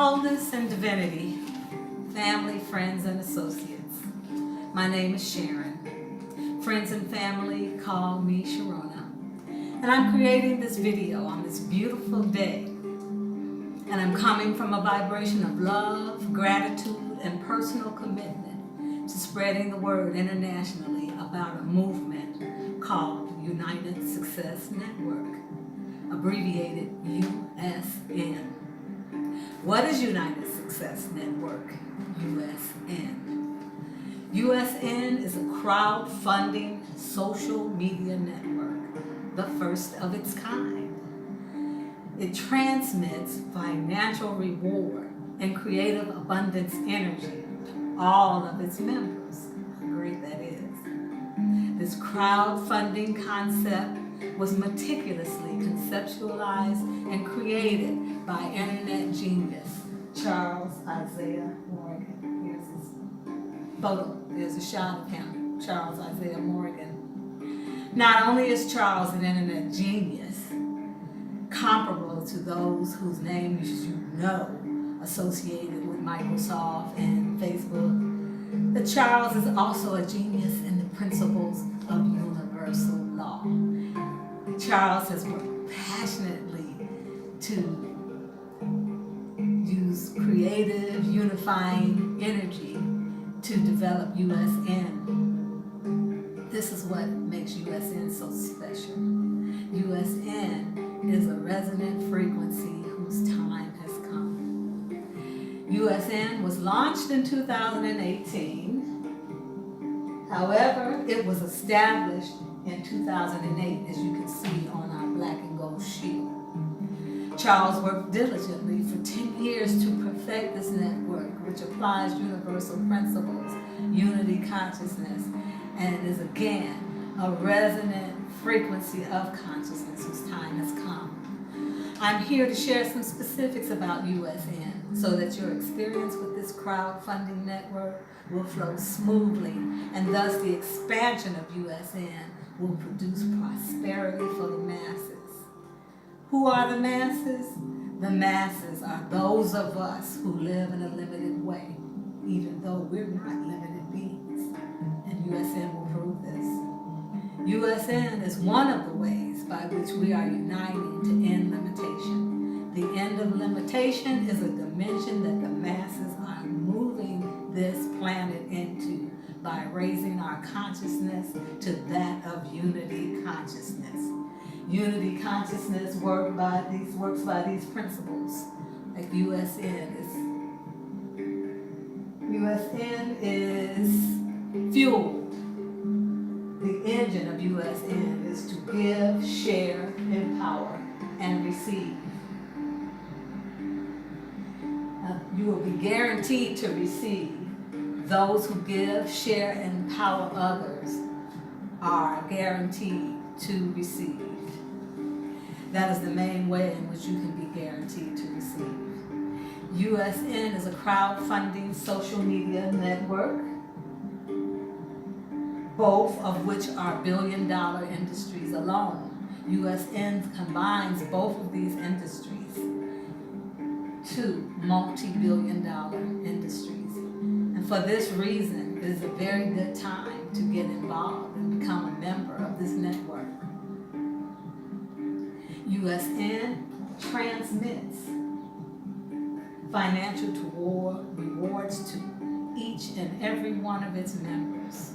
wholeness and divinity, family, friends, and associates. My name is Sharon. Friends and family call me Sharona. And I'm creating this video on this beautiful day. And I'm coming from a vibration of love, gratitude, and personal commitment to spreading the word internationally about a movement called United Success Network, abbreviated USN. What is United Success Network? USN. USN is a crowdfunding social media network, the first of its kind. It transmits financial reward and creative abundance energy to all of its members. How great that is. This crowdfunding concept was meticulously conceptualized and created by internet genius Charles Isaiah Morgan. Here's his photo. There's a shot of him, Charles Isaiah Morgan. Not only is Charles an internet genius, comparable to those whose names you know associated with Microsoft and Facebook, but Charles is also a genius in the principles of universal law. Charles has worked passionately to use creative, unifying energy to develop USN. This is what makes USN so special. USN is a resonant frequency whose time has come. USN was launched in 2018. However, it was established in 2008, as you can see on our black and gold shield. Charles worked diligently for 10 years to perfect this network, which applies universal principles, unity consciousness, and is again a resonant frequency of consciousness whose time has come. I'm here to share some specifics about USN so that your experience with this crowdfunding network will flow smoothly, and thus the expansion of USN will produce prosperity for the masses. Who are the masses? The masses are those of us who live in a limited way, even though we're not limited beings. And USN will prove this. USN is one of the ways by which we are uniting to end limitation. The end of limitation is a dimension that the masses are moving this planet into by raising our consciousness to that of unity consciousness. Unity consciousness works by these principles. Like USN is fuel. The engine of USN is to give, share, empower, and receive. You will be guaranteed to receive. Those who give, share, and empower others are guaranteed to receive. That is the main way in which you can be guaranteed to receive. USN is a crowdfunding social media network, both of which are billion-dollar industries alone. USN combines both of these industries to multi-billion-dollar industries. And for this reason, it is a very good time to get involved and become a member of this network. USN transmits financial rewards to each and every one of its members.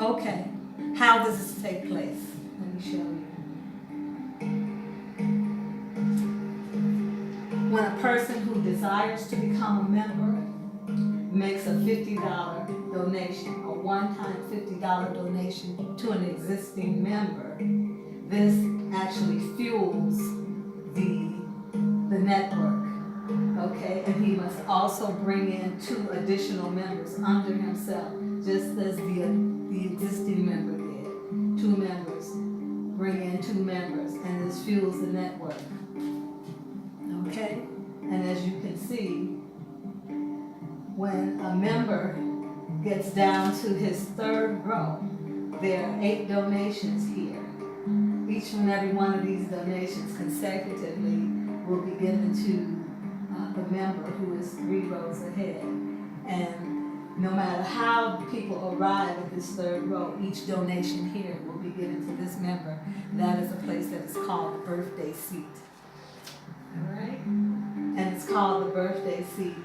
Okay, how does this take place? Let me show you. When a person who desires to become a member makes a $50 donation, a one-time $50 donation to an existing member, this actually fuels the network. Okay, and he must also bring in 2 additional members under himself, just as the existing member did. 2 members bring in 2 members, and this fuels the network. Okay, and as you can see, when a member gets down to his 3rd row, there are 8 donations here. Each and every one of these donations consecutively will be given to the member who is 3 rows ahead. And no matter how people arrive at this 3rd row, each donation here will be given to this member. That is a place that is called the birthday seat. All right? And it's called the birthday seat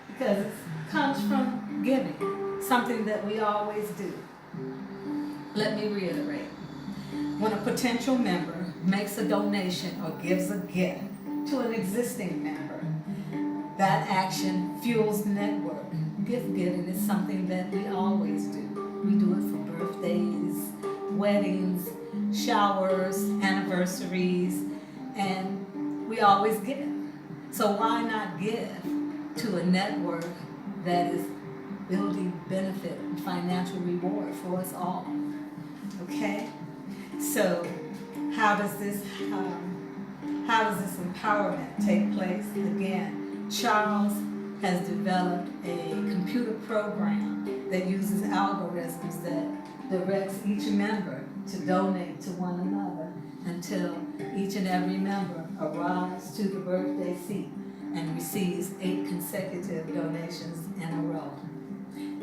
because it comes from giving, something that we always do. Let me reiterate. When a potential member makes a donation or gives a gift to an existing member, that action fuels the network. Gift giving is something that we always do. We do it for birthdays, weddings, showers, anniversaries, and we always give. So why not give to a network that is building benefit and financial reward for us all? Okay? So how does this empowerment take place? Again, Charles has developed a computer program that uses algorithms that directs each member to donate to one another until each and every member arrives to the birthday seat and receives 8 consecutive donations in a row.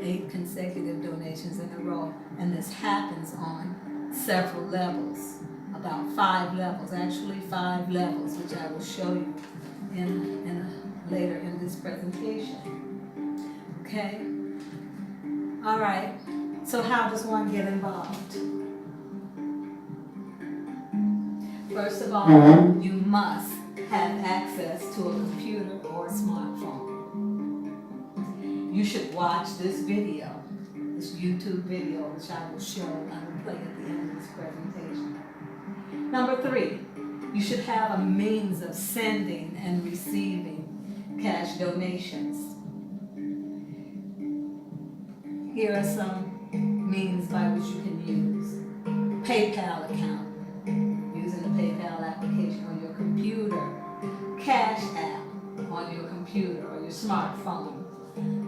8 consecutive donations in a row. And this happens on several levels, about 5 levels, actually 5 levels, which I will show you later in this presentation. Okay? All right. So how does one get involved? First of all, you must have access to a computer or a smartphone. You should watch this video, this YouTube video, which I will show, I will play at the end of this presentation. Number 3, you should have a means of sending and receiving cash donations. Here are some means by which you can use. PayPal account, using the PayPal application on your computer. Cash app on your computer or your smartphone.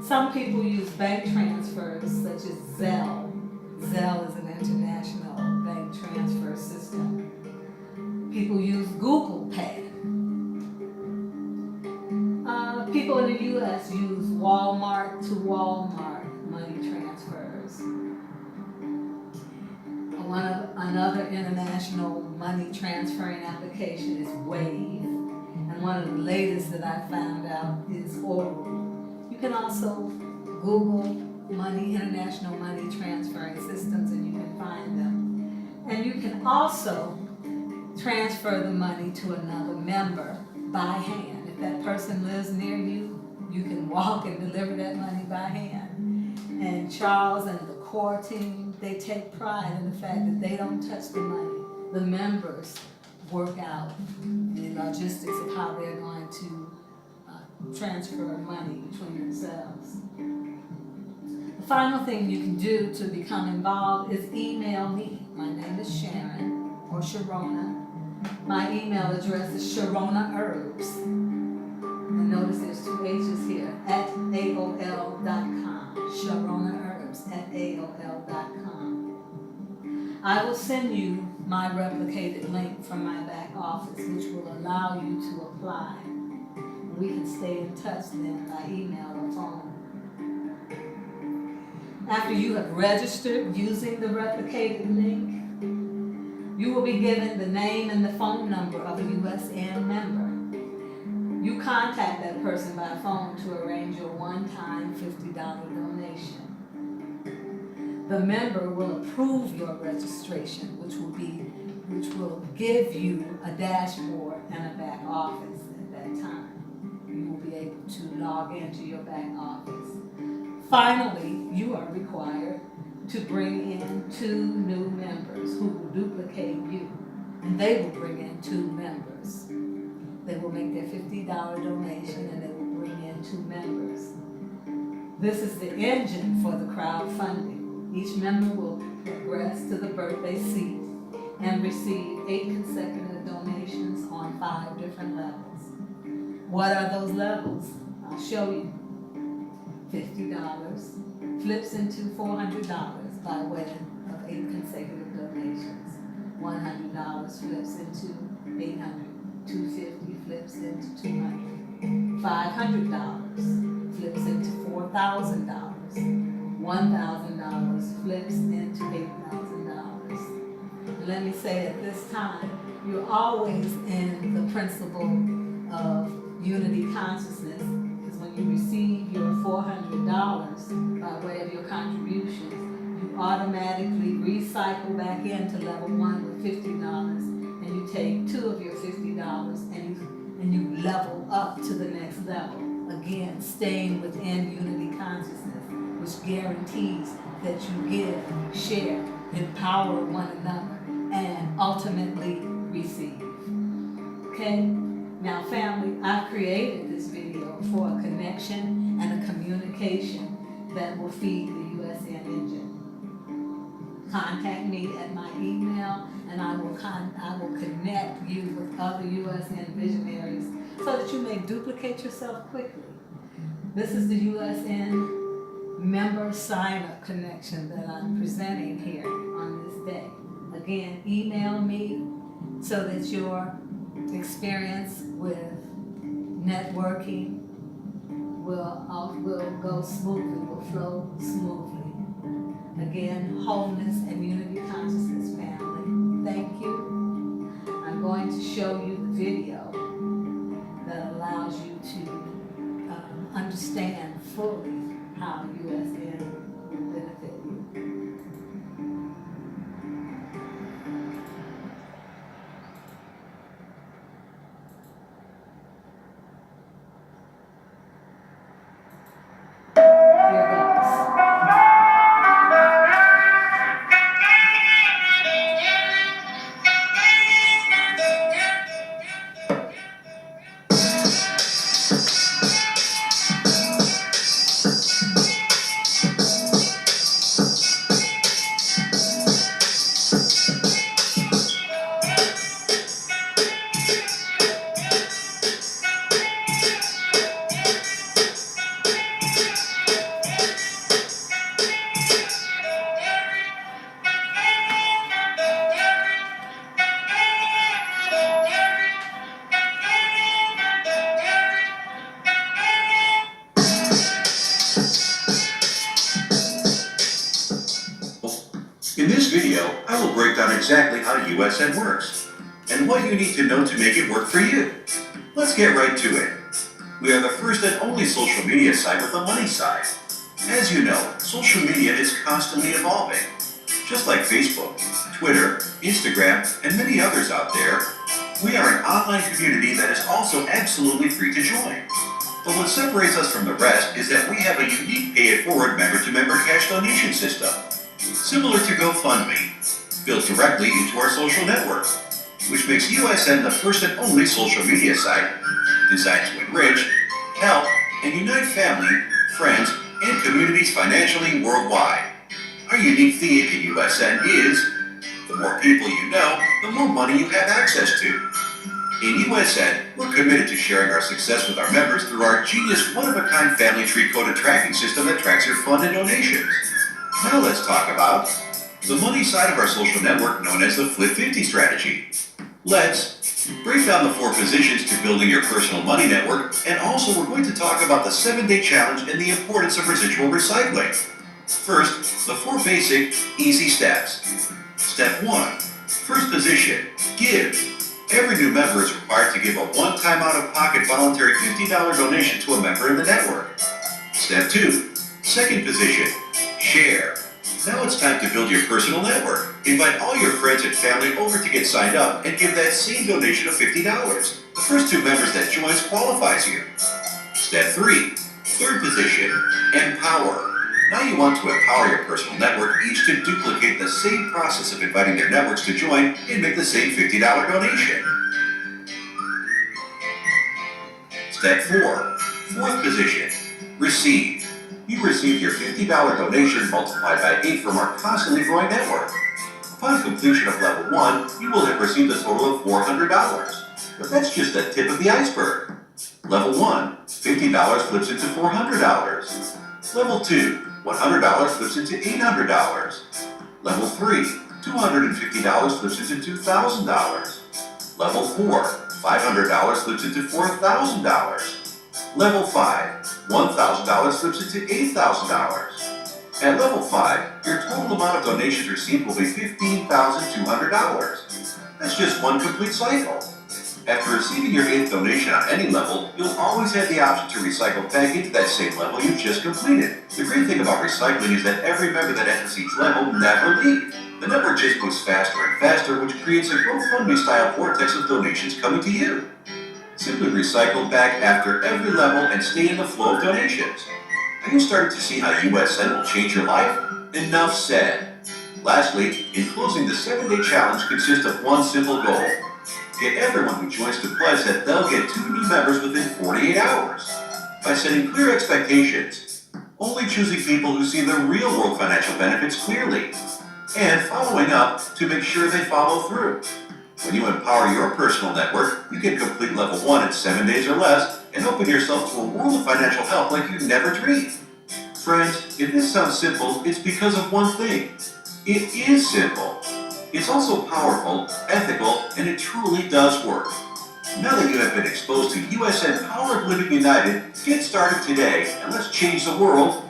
Some people use bank transfers such as Zelle. Zelle is an international bank transfer system. People use Google Pay. People in the U.S. use Walmart to Walmart money transfers. Another international money transferring application is Wave. And one of the latest that I found out is Oru. You can also Google international money transferring systems and you can find them. And you can also transfer the money to another member by hand. If that person lives near you, you can walk and deliver that money by hand. And Charles and the core team, they take pride in the fact that they don't touch the money. The members work out the logistics of how they're going to transfer money between themselves. The final thing you can do to become involved is email me. My name is Sharon, or Sharona. My email address is sharonahherbs. And notice there's 2 H's here, at AOL.com. sharonahherbs at AOL.com. I will send you my replicated link from my back office, which will allow you to apply. We can stay in touch then by email or phone. After you have registered using the replicated link, you will be given the name and the phone number of a USN member. You contact that person by phone to arrange your one-time $50 donation. The member will approve your registration, which will give you a dashboard and a back office at that time. You will be able to log into your back office. Finally, you are required to bring in 2 new members who will duplicate you, and they will bring in 2 members. They will make their $50 donation and they will bring in 2 members. This is the engine for the crowdfunding. Each member will progress to the birthday seat and receive 8 consecutive donations on 5 different levels. What are those levels? I'll show you. $50 flips into $400 by way of 8 consecutive donations. $100 flips into $800. $250 flips into $200. $500 flips into $4,000. $1,000 flips into $8,000. Let me say at this time, you're always in the principle of unity consciousness, because when you receive your $400 by way of your contributions, you automatically recycle back into level 1 with $50, and you take 2 of your $50 and you level up to the next level. Again, staying within unity consciousness, which guarantees that you give, share, empower one another, and ultimately receive. Okay? Now family, I've created this video for a connection and a communication that will feed the USN engine. Contact me at my email, and I will connect you with other USN visionaries so that you may duplicate yourself quickly. This is the USN member sign-up connection that I'm presenting here on this day. Again, email me so that your experience with networking will go smoothly, will flow smoothly. Again, wholeness and unity consciousness family. Thank you. I'm going to show you the video that allows you to understand fully how USN will benefit you. Here goes. In this video, I will break down exactly how USN works, and what you need to know to make it work for you. Let's get right to it. We are the first and only social media site with a money side. As you know, social media is constantly evolving. Just like Facebook, Twitter, Instagram, and many others out there, we are an online community that is also absolutely free to join. But what separates us from the rest is that we have a unique pay-it-forward member-to-member cash donation system, similar to GoFundMe, built directly into our social network, which makes USN the first and only social media site designed to enrich, help, and unite family, friends, and communities financially worldwide. Our unique theme in USN is, the more people you know, the more money you have access to. In USN, we're committed to sharing our success with our members through our genius one-of-a-kind family tree-coded tracking system that tracks your fund and donations. Now let's talk about the money side of our social network, known as the Flip 50 strategy. Let's break down the 4 positions to building your personal money network, and also we're going to talk about the 7-day challenge and the importance of residual recycling. First, the 4 basic, easy steps. Step 1. First position, give. Every new member is required to give a one-time out-of-pocket voluntary $50 donation to a member in the network. Step 2. Second position, share. Now it's time to build your personal network. Invite all your friends and family over to get signed up and give that same donation of $50. The first 2 members that joins qualifies you. Step 3. Third position, empower. Now you want to empower your personal network each to duplicate the same process of inviting their networks to join and make the same $50 donation. Step 4. Fourth position, receive. You received your $50 donation multiplied by 8 from our constantly growing network. Upon completion of level 1, you will have received a total of $400. But that's just the tip of the iceberg. Level 1, $50 flips into $400. Level 2, $100 flips into $800. Level 3, $250 flips into $2,000. Level 4, $500 flips into $4,000. Level 5, $1,000 flips into $8,000. At level 5, your total amount of donations received will be $15,200. That's just one complete cycle. After receiving your 8th donation on any level, you'll always have the option to recycle back into that same level you just completed. The great thing about recycling is that every member that enters each level never leaves. The network just moves faster and faster, which creates a GoFundMe-style vortex of donations coming to you. Simply recycle back after every level and stay in the flow of donations. Are you starting to see how USN will change your life? Enough said. Lastly, in closing, the 7-day challenge consists of one simple goal. Get everyone who joins to pledge that they'll get 2 new members within 48 hours. By setting clear expectations, only choosing people who see the real-world financial benefits clearly, and following up to make sure they follow through. When you empower your personal network, you can complete level 1 in 7 days or less and open yourself to a world of financial help like you never dreamed. Friends, if this sounds simple, it's because of one thing. It is simple. It's also powerful, ethical, and it truly does work. Now that you have been exposed to USN Power of Living United, get started today and let's change the world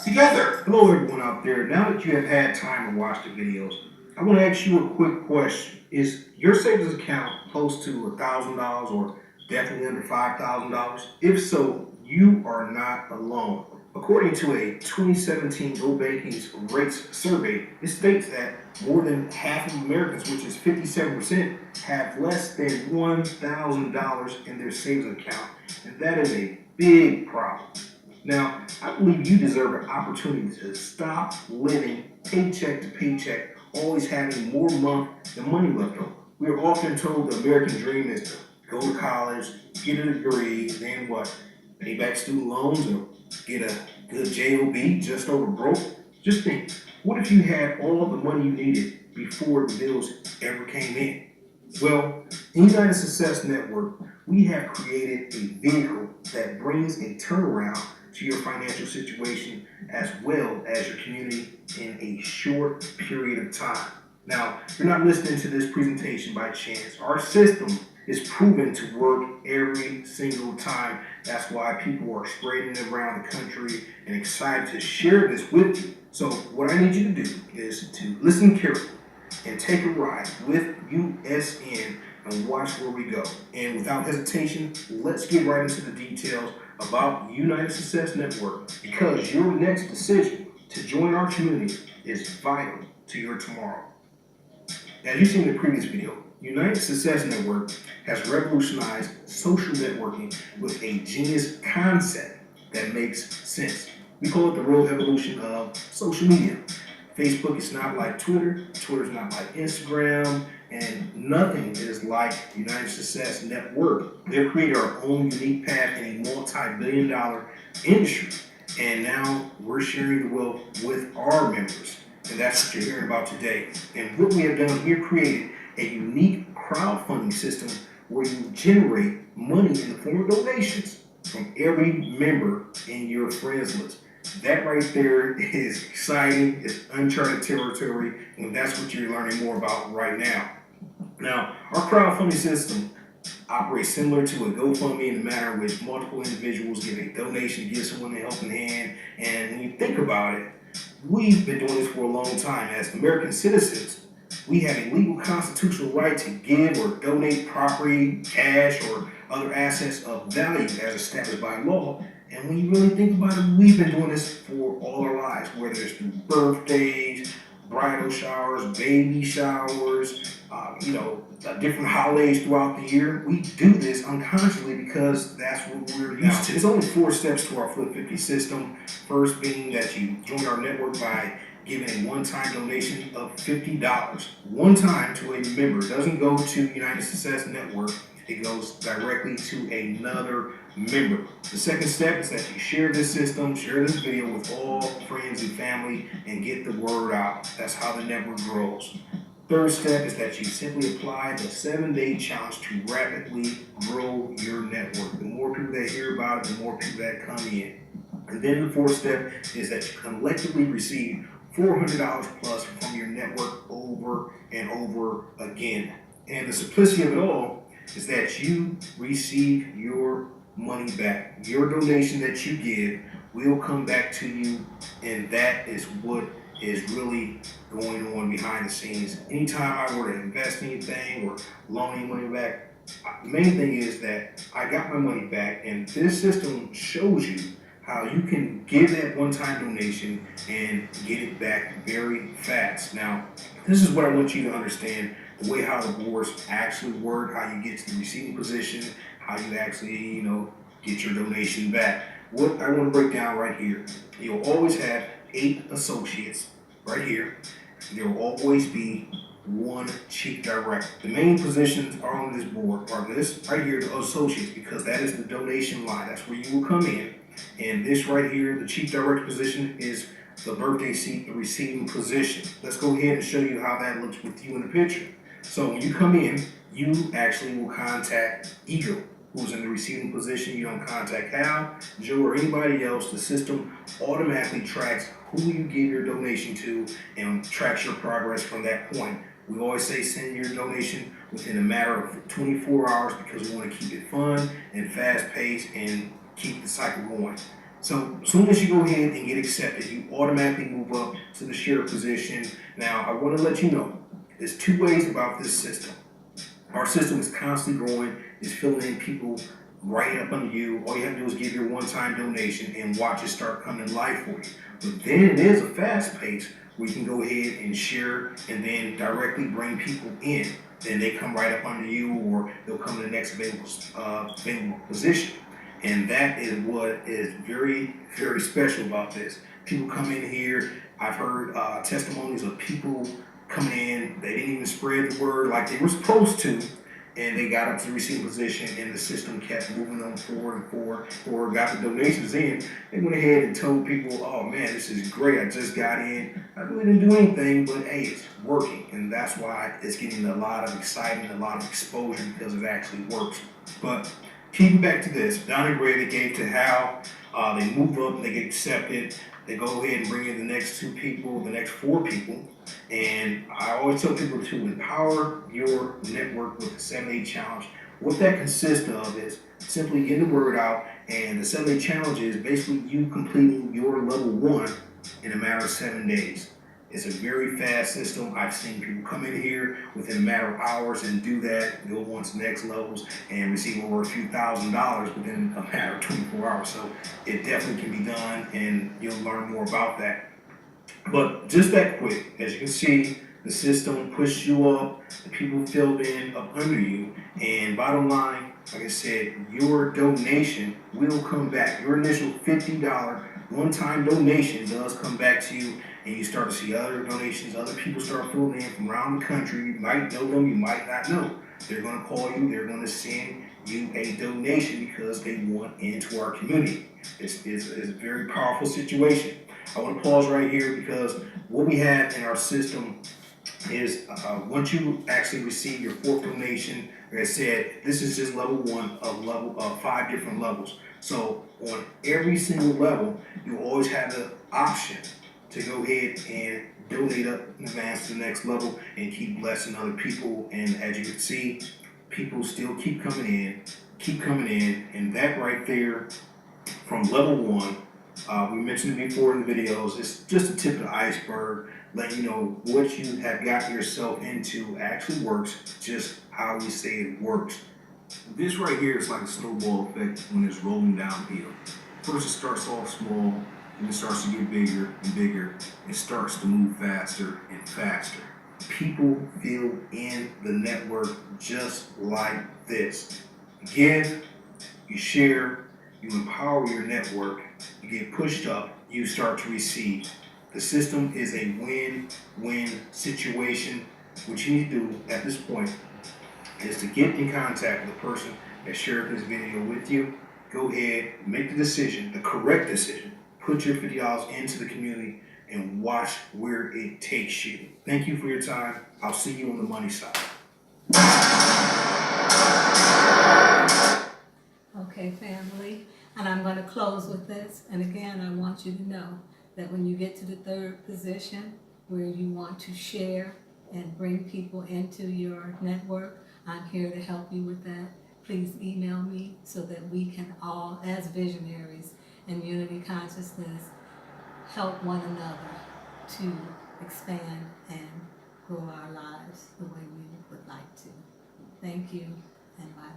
together. Hello everyone out there. Now that you have had time to watch the videos, I want to ask you a quick question. Is your savings account close to $1,000 or definitely under $5,000? If so, you are not alone. According to a 2017 Go Banking's Rates Survey, it states that more than half of Americans, which is 57%, have less than $1,000 in their savings account, and that is a big problem. Now, I believe you deserve an opportunity to stop living paycheck to paycheck, always having more month than money left over. We are often told the American dream is to go to college, get a degree, then what? Pay back student loans or get a good job just over broke? Just think, what if you had all the money you needed before the bills ever came in? Well, in United Success Network, we have created a vehicle that brings a turnaround to your financial situation as well as your community in a short period of time. Now, you're not listening to this presentation by chance. Our system is proven to work every single time. That's why people are spreading it around the country and excited to share this with you. So what I need you to do is to listen carefully and take a ride with USN and watch where we go. And without hesitation, let's get right into the details about United Success Network, because your next decision to join our community is vital to your tomorrow. As you've seen in the previous video, United Success Network has revolutionized social networking with a genius concept that makes sense. We call it the real evolution of social media. Facebook is not like Twitter, Twitter's not like Instagram, and nothing is like United Success Network. They've created our own unique path in a multi-billion-dollar industry, and now we're sharing the wealth with our members, and that's what you're hearing about today. And what we have done, we've created a unique crowdfunding system where you generate money in the form of donations from every member in your friends list. That right there is exciting, it's uncharted territory, and that's what you're learning more about right now. Now, our crowdfunding system operates similar to a GoFundMe in the manner in which multiple individuals give a donation to give someone a helping hand. And when you think about it, we've been doing this for a long time. As American citizens, we have a legal constitutional right to give or donate property, cash, or other assets of value as established by law. And when you really think about it, we've been doing this for all our lives, whether it's through birthdays, bridal showers, baby showers, different holidays throughout the year. We do this unconsciously because that's what we're used to. There's only 4 steps to our Flip 50 system. First being that you join our network by giving a one-time donation of $50. One time to a member. It doesn't go to United Success Network. It goes directly to another member. The second step is that you share this system, share this video with all friends and family, and get the word out. That's how the network grows. Third step is that you simply apply the 7-day challenge to rapidly grow your network. The more people that hear about it, the more people that come in. And then the fourth step is that you collectively receive $400 plus from your network over and over again. And the simplicity of it all is that you receive your money back. Your donation that you give will come back to you, and that is what is really going on behind the scenes. Anytime I were to invest anything or loan any money back, the main thing is that I got my money back, and this system shows you how you can give that one-time donation and get it back very fast. Now, this is what I want you to understand, the way how the boards actually work, how you get to the receiving position, how you actually, get your donation back. What I want to break down right here, you'll always have 8 associates right here. There will always be one chief director. The main positions are on this board are this right here, the associates, because that is the donation line. That's where you will come in. And this right here, the chief director position, is the birthday seat, the receiving position. Let's go ahead and show you how that looks with you in the picture. So when you come in, you actually will contact Ego, who's in the receiving position. You don't contact Hal, Joe, or anybody else. The system automatically tracks who you give your donation to and tracks your progress from that point. We always say send your donation within a matter of 24 hours because we want to keep it fun and fast-paced and keep the cycle going. So as soon as you go ahead and get accepted, you automatically move up to the share position. Now, I want to let you know, there's 2 ways about this system. Our system is constantly growing. It's filling in people right up under you. All you have to do is give your one-time donation and watch it start coming to life for you. But then it is a fast pace where you can go ahead and share and then directly bring people in. Then they come right up under you, or they'll come to the next available position. And that is what is very, very special about this. People come in here. I've heard testimonies of people coming in. They didn't even spread the word like they were supposed to, and they got up to the receiving position, and the system kept moving them forward and forward, or got the donations in. They went ahead and told people, oh man, this is great. I just got in. I really didn't do anything, but hey, it's working. And that's why it's getting a lot of excitement, a lot of exposure, because it actually works. But keeping back to this, Don and Gray, they gave to Hal. They move up, they get accepted. They go ahead and bring in the next 2 people, the next 4 people. And I always tell people to empower your network with the 7-Day Challenge. What that consists of is simply getting the word out, and the 7-Day Challenge is basically you completing your level 1 in a matter of 7 days. It's a very fast system. I've seen people come in here within a matter of hours and do that, go on to next levels, and receive over a few $1,000s within a matter of 24 hours. So it definitely can be done, and you'll learn more about that. But just that quick, as you can see, the system pushed you up, the people filled in up under you, and bottom line, like I said, your donation will come back. Your initial $50 one-time donation does come back to you, and you start to see other donations, other people start filling in from around the country. You might know them, you might not know. They're going to call you, they're going to send you a donation because they want into our community. It's a very powerful situation. I want to pause right here because what we have in our system is once you actually receive your 4th donation, like I said, this is just level 1 of 5 different levels. So on every single level, you always have the option to go ahead and donate up in advance to the next level and keep blessing other people. And as you can see, people still keep coming in, and that right there from level 1, we mentioned it before in the videos, it's just the tip of the iceberg, letting you know what you have got yourself into actually works just how we say it works. This right here is like a snowball effect when it's rolling downhill. First it starts off small, and it starts to get bigger and bigger. It starts to move faster and faster. People feel in the network just like this. You give, you share, you empower your network, you get pushed up, you start to receive. The system is a win-win situation. What you need to do at this point is to get in contact with the person that shared this video with you. Go ahead, make the decision, the correct decision. Put your $50 into the community and watch where it takes you. Thank you for your time. I'll see you on the money side. Okay, family, and I'm going to close with this. And again, I want you to know that when you get to the 3rd position where you want to share and bring people into your network, I'm here to help you with that. please email me so that we can all, as visionaries in unity consciousness, help one another to expand and grow our lives the way we would like to. Thank you, and bye.